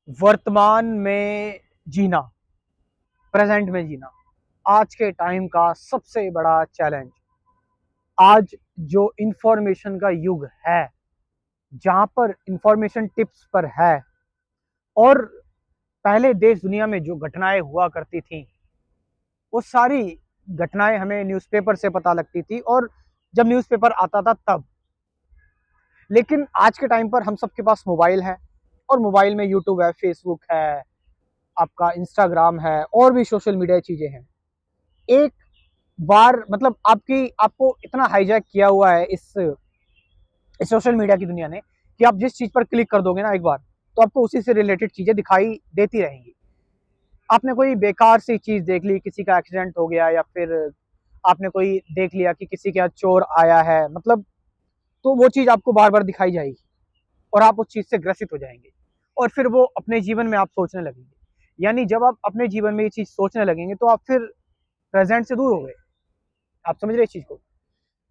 वर्तमान में जीना, प्रेजेंट में जीना आज के टाइम का सबसे बड़ा चैलेंज। आज जो इंफॉर्मेशन का युग है, जहां पर इंफॉर्मेशन टिप्स पर है, और पहले देश दुनिया में जो घटनाएं हुआ करती थी, वो सारी घटनाएं हमें न्यूज़पेपर से पता लगती थी, और जब न्यूज़पेपर आता था तब। लेकिन आज के टाइम पर हम सबके पास मोबाइल है, और मोबाइल में यूट्यूब है, फेसबुक है, आपका इंस्टाग्राम है, और भी सोशल मीडिया चीजें हैं। एक बार मतलब आपको इतना हाईजैक किया हुआ है इस सोशल मीडिया की दुनिया ने कि आप जिस चीज पर क्लिक कर दोगे ना एक बार, तो आपको उसी से रिलेटेड चीजें दिखाई देती रहेंगी। आपने कोई बेकार सी चीज देख ली, किसी का एक्सीडेंट हो गया, या फिर आपने कोई देख लिया कि किसी के यहाँ चोर आया है, मतलब तो वो चीज आपको बार बार दिखाई जाएगी, और आप उस चीज से ग्रसित हो जाएंगे, और फिर वो अपने जीवन में आप सोचने लगेंगे। यानी जब आप अपने जीवन में ये चीज सोचने लगेंगे, तो आप फिर प्रेजेंट से दूर हो गए। आप समझ रहे इस चीज को?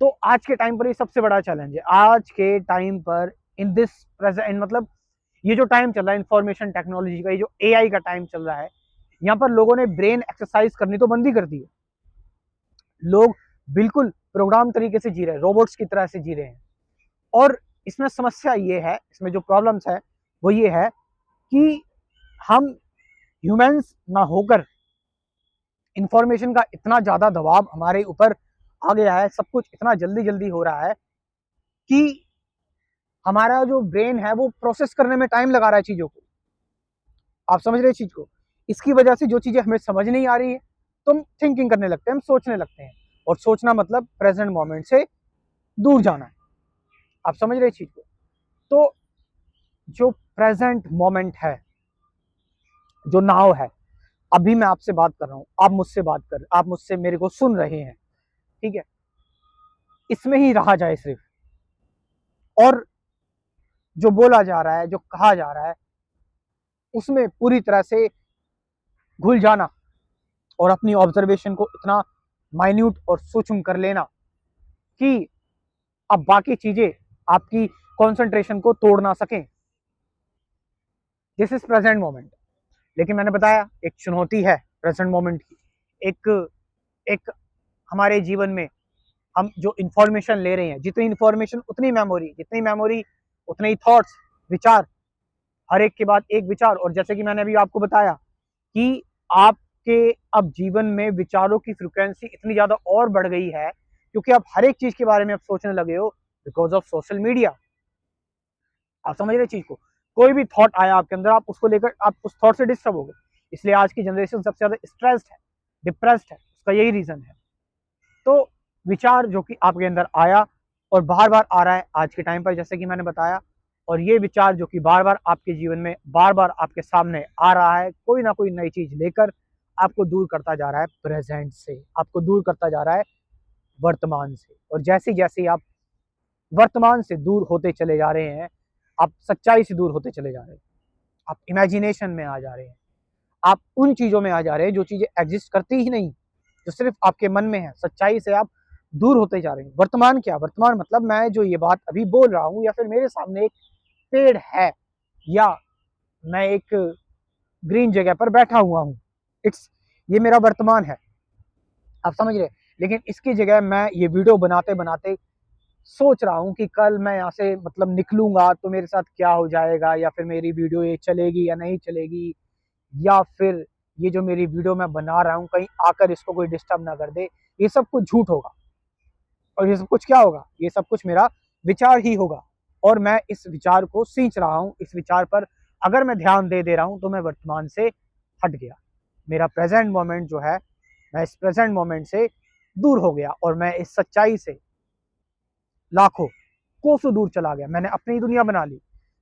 तो आज के टाइम पर ये सबसे बड़ा चैलेंज है। आज के टाइम पर इन दिस प्रेजेंट, मतलब ये जो टाइम चल रहा है इंफॉर्मेशन टेक्नोलॉजी का, ये जो एआई का टाइम चल रहा है, यहाँ पर लोगों ने ब्रेन एक्सरसाइज करनी तो बंद ही कर दी है। लोग बिल्कुल प्रोग्राम तरीके से जी रहे हैं, रोबोट्स की तरह से जी रहे हैं। और इसमें समस्या ये है, इसमें जो प्रॉब्लम्स है वो ये है कि हम ह्यूमंस ना होकर इंफॉर्मेशन का इतना ज्यादा दबाव हमारे ऊपर आ गया है, सब कुछ इतना जल्दी जल्दी हो रहा है कि हमारा जो ब्रेन है वो प्रोसेस करने में टाइम लगा रहा है चीजों को। आप समझ रहे हैं चीज को? इसकी वजह से जो चीजें हमें समझ नहीं आ रही है, तो हम थिंकिंग करने लगते हैं, हम सोचने लगते हैं। और सोचना मतलब प्रेजेंट मोमेंट से दूर जाना है। आप समझ रहे हैं चीज को? तो जो प्रेजेंट मोमेंट है, जो नाउ है, अभी मैं आपसे बात कर रहा हूं, आप मुझसे मेरे को सुन रहे हैं, ठीक है? इसमें ही रहा जाए सिर्फ, और जो बोला जा रहा है, जो कहा जा रहा है, उसमें पूरी तरह से घुल जाना, और अपनी ऑब्जर्वेशन को इतना माइन्यूट और सूक्ष्म कर लेना कि अब बाकी चीजें आपकी कंसंट्रेशन को तोड़ ना सकें। This is present moment. लेकिन मैंने बताया एक चुनौती है प्रेजेंट मोमेंट की। एक एक हमारे जीवन में हम जो इंफॉर्मेशन ले रहे हैं, जितनी इंफॉर्मेशन उतनी मेमोरी, जितनी मेमोरी उतने ही थॉट्स, विचार, हर एक के बाद एक विचार। और जैसे कि मैंने अभी आपको बताया कि आपके अब जीवन में विचारों की फ्रिक्वेंसी इतनी ज्यादा और बढ़ गई है, क्योंकि आप हर एक चीज के बारे में आप सोचने लगे हो बिकॉज ऑफ सोशल मीडिया। आप समझ रहे चीज को? कोई भी थॉट आया आपके अंदर, आप उसको लेकर आप उस थॉट से डिस्टर्ब हो गए। इसलिए आज की जनरेशन सबसे ज्यादा स्ट्रेस्ड है, डिप्रेस्ड है, उसका यही रीजन है। तो विचार जो कि आपके अंदर आया और बार बार आ रहा है आज के टाइम पर, जैसे कि मैंने बताया, और ये विचार जो कि बार बार आपके जीवन में बार बार आपके सामने आ रहा है, कोई ना कोई नई चीज लेकर आपको दूर करता जा रहा है प्रेजेंट से, आपको दूर करता जा रहा है वर्तमान से। और जैसे जैसे आप वर्तमान से दूर होते चले जा रहे हैं, आप सच्चाई से दूर होते चले जा रहे हैं, आप इमेजिनेशन में आ जा रहे हैं, आप उन चीजों में आ जा रहे हैं जो चीजें एग्जिस्ट करती ही नहीं, जो सिर्फ आपके मन में है। सच्चाई से आप दूर होते जा रहे हैं। वर्तमान क्या? वर्तमान मतलब मैं जो ये बात अभी बोल रहा हूँ, या फिर मेरे सामने एक पेड़ है, या मैं एक ग्रीन जगह पर बैठा हुआ हूँ, इट्स ये मेरा वर्तमान है। आप समझ रहे? लेकिन इसकी जगह मैं ये वीडियो बनाते बनाते सोच रहा हूँ कि कल मैं यहाँ से मतलब निकलूंगा तो मेरे साथ क्या हो जाएगा, या फिर मेरी वीडियो ये चलेगी या नहीं चलेगी, या फिर ये जो मेरी वीडियो मैं बना रहा हूँ कहीं आकर इसको कोई डिस्टर्ब ना कर दे। ये सब कुछ झूठ होगा, और ये सब कुछ क्या होगा? ये सब कुछ मेरा विचार ही होगा। और मैं इस विचार को सींच रहा हूँ, इस विचार पर अगर मैं ध्यान दे रहा हूँ, तो मैं वर्तमान से हट गया। मेरा प्रेजेंट मोमेंट जो है, मैं इस प्रेजेंट मोमेंट से दूर हो गया, और मैं इस सच्चाई से लाखों कोसों दूर चला गया। मैंने अपनी दुनिया बना ली,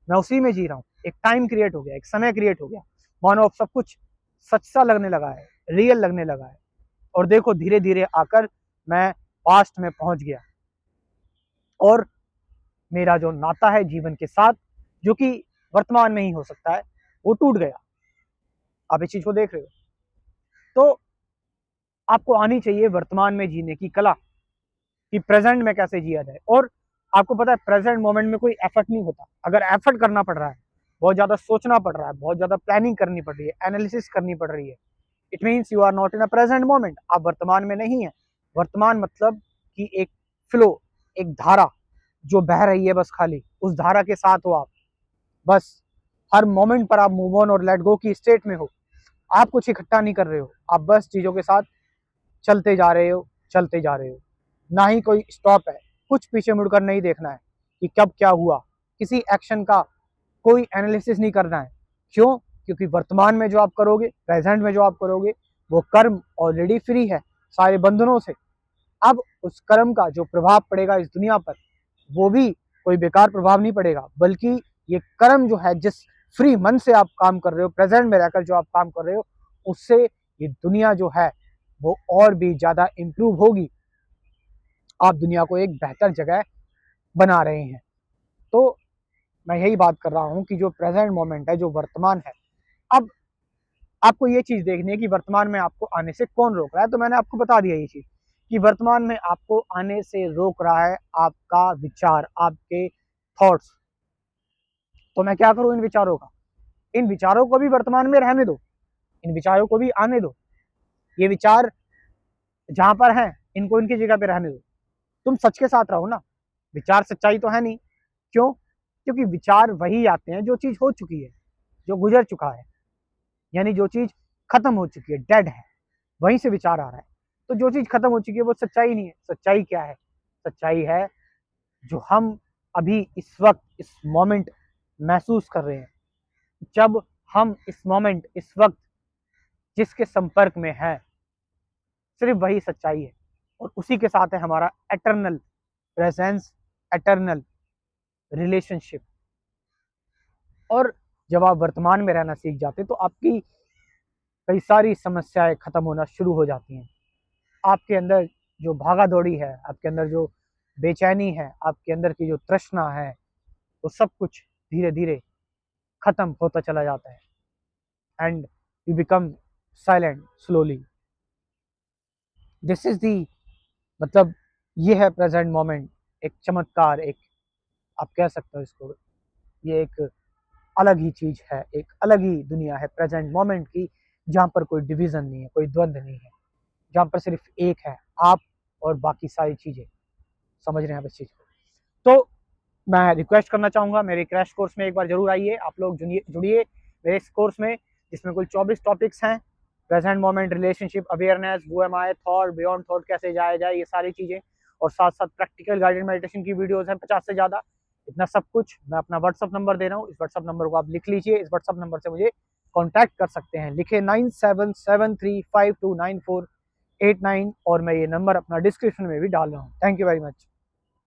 मैं उसी में जी रहा हूँ। एक टाइम क्रिएट हो गया, एक समय क्रिएट हो गया, मानो अब सब कुछ सच सा लगने लगा है, रियल लगने लगा है। और देखो धीरे धीरे आकर मैं पास्ट में पहुंच गया, और मेरा जो नाता है जीवन के साथ, जो कि वर्तमान में ही हो सकता है, वो टूट गया। आप इस चीज को देख रहे हो? तो आपको आनी चाहिए वर्तमान में जीने की कला, कि प्रेजेंट में कैसे जिया जाए। और आपको पता है प्रेजेंट मोमेंट में कोई एफर्ट नहीं होता। अगर एफर्ट करना पड़ रहा है बहुत ज़्यादा सोचना पड़ रहा है, बहुत ज़्यादा प्लानिंग करनी पड़ रही है, एनालिसिस करनी पड़ रही है। It means you are not in a present moment, आप वर्तमान में नहीं है। वर्तमान मतलब कि एक फ्लो, एक धारा जो बह रही है, बस खाली उस धारा के साथ हो आप। बस हर मोमेंट पर आप मूव ऑन और लेट गो की स्टेट में हो। आप कुछ इकट्ठा नहीं कर रहे हो, आप बस चीज़ों के साथ चलते जा रहे हो, चलते जा रहे हो। ना ही कोई स्टॉप है, कुछ पीछे मुड़कर नहीं देखना है कि कब क्या हुआ, किसी एक्शन का कोई एनालिसिस नहीं करना है। क्यों? क्योंकि वर्तमान में जो आप करोगे, प्रेजेंट में जो आप करोगे, वो कर्म ऑलरेडी फ्री है सारे बंधनों से। अब उस कर्म का जो प्रभाव पड़ेगा इस दुनिया पर, वो भी कोई बेकार प्रभाव नहीं पड़ेगा, बल्कि ये कर्म जो है, जिस फ्री मन से आप काम कर रहे हो, प्रेजेंट में रहकर जो आप काम कर रहे हो, उससे ये दुनिया जो है वो और भी ज़्यादा इम्प्रूव होगी। आप दुनिया को एक बेहतर जगह बना रहे हैं। तो मैं यही बात कर रहा हूँ कि जो प्रेजेंट मोमेंट है, जो वर्तमान है, अब आपको ये चीज़ देखनी है कि वर्तमान में आपको आने से कौन रोक रहा है। तो मैंने आपको बता दिया ये चीज़ कि वर्तमान में आपको आने से रोक रहा है आपका विचार, आपके थॉट्स। तो मैं क्या करूँ इन विचारों का? इन विचारों को भी वर्तमान में रहने दो, इन विचारों को भी आने दो। ये विचार जहाँ पर हैं, इनको इनकी जगह पे रहने दो। तुम सच के साथ रहो ना, विचार सच्चाई तो है नहीं। क्यों? क्योंकि विचार वही आते हैं जो चीज़ हो चुकी है, जो गुजर चुका है, यानी जो चीज़ खत्म हो चुकी है, डेड है, वहीं से विचार आ रहा है। तो जो चीज़ खत्म हो चुकी है वो सच्चाई नहीं है। सच्चाई क्या है? सच्चाई है जो हम अभी इस वक्त, इस मोमेंट महसूस कर रहे हैं। जब हम इस मोमेंट, इस वक्त जिसके संपर्क में हैं, सिर्फ वही सच्चाई है। और उसी के साथ है हमारा एटर्नल प्रेजेंस, एटर्नल रिलेशनशिप। और जब आप वर्तमान में रहना सीख जाते तो आपकी कई सारी समस्याएं खत्म होना शुरू हो जाती हैं। आपके अंदर जो भागा दौड़ी है, आपके अंदर जो बेचैनी है, आपके अंदर की जो तृष्णा है, वो सब कुछ धीरे धीरे खत्म होता चला जाता है। And you become silent slowly. This is the, मतलब ये है प्रेजेंट मोमेंट। एक चमत्कार, एक आप कह सकते हो इसको, ये एक अलग ही चीज है, एक अलग ही दुनिया है प्रेजेंट मोमेंट की, जहाँ पर कोई डिवीजन नहीं है, कोई द्वंद्व नहीं है, जहाँ पर सिर्फ एक है, आप और बाकी सारी चीजें। समझ रहे हैं आप इस चीज को? तो मैं रिक्वेस्ट करना चाहूँगा, मेरे क्रैश कोर्स में एक बार जरूर आइए, आप लोग जुड़िए मेरे इस कोर्स में, जिसमें कुल 24 टॉपिक्स हैं। Present moment, relationship, awareness, who am I, thought, beyond thought कैसे जाया जाए, ये सारी चीज़ें, और साथ साथ प्रैक्टिकल गाइडेड मेडिटेशन की वीडियोस हैं 50 से ज़्यादा। इतना सब कुछ मैं अपना व्हाट्सअप नंबर दे रहा हूँ, इस व्हाट्सअप नंबर को आप लिख लीजिए। इस व्हाट्सअप नंबर से मुझे कॉन्टैक्ट कर सकते हैं, लिखे 9773529489, और मैं ये नंबर अपना डिस्क्रिप्शन में भी डाल रहा हूँ। Thank you very much.